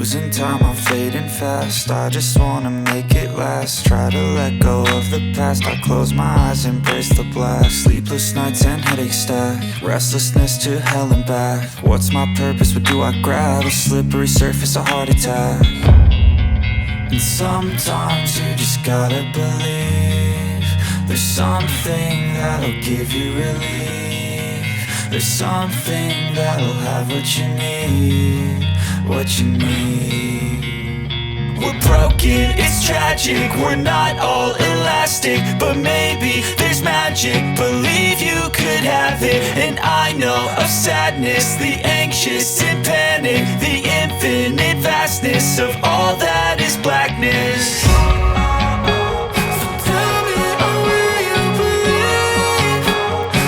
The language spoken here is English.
losing time, I'm fading fast. I just wanna make it last. Try to let go of the past. I close my eyes, embrace the blast. Sleepless nights and headaches stack. Restlessness to hell and back. What's my purpose, what do I grab? A slippery surface, a heart attack. And sometimes you just gotta believe there's something that'll give you relief. There's something that'll have what you need, what you need. We're broken, it's tragic, we're not all elastic, but maybe there's magic. Believe you could have it. And I know of sadness, the anxious and panic, the infinite vastness of all that is blackness.